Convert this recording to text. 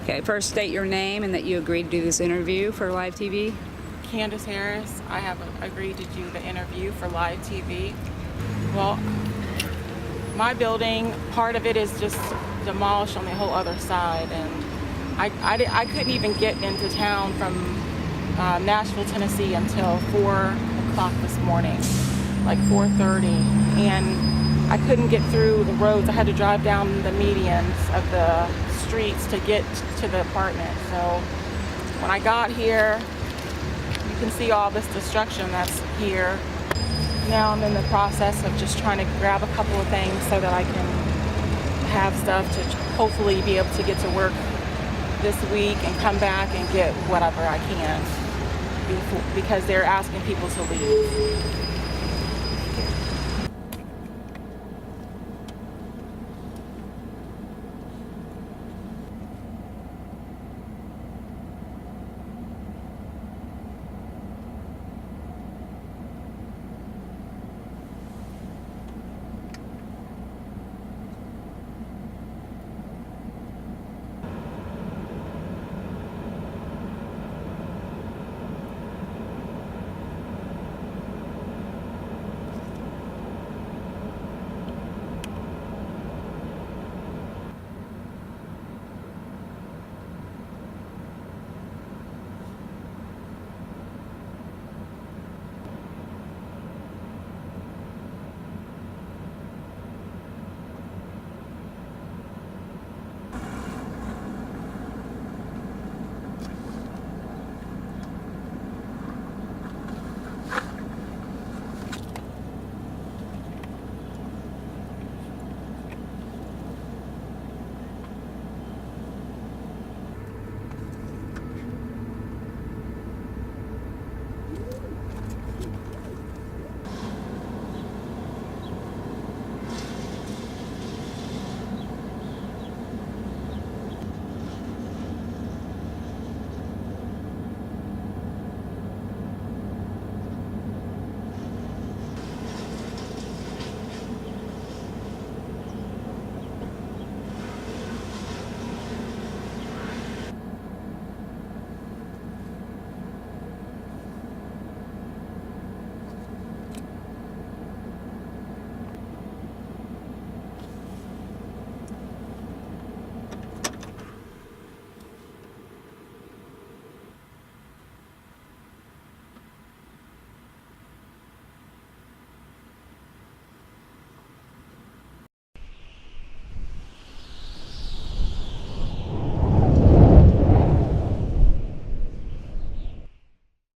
Okay, first state your name and that you agreed to do this interview for live TV. Candace Harris. I have agreed to do the interview for live TV. Well, my building, part of it is just demolished on the whole other side, and I couldn't even get into town from Nashville, Tennessee until 4 o'clock this morning, like 4:30, and I couldn't get through the roads. I had to drive down the medians of the streets to get to the apartment. So when I got here, you can see all this destruction that's here. Now I'm in the process of just trying to grab a couple of things so that I can have stuff to hopefully be able to get to work this week and come back and get whatever I can because they're asking people to leave.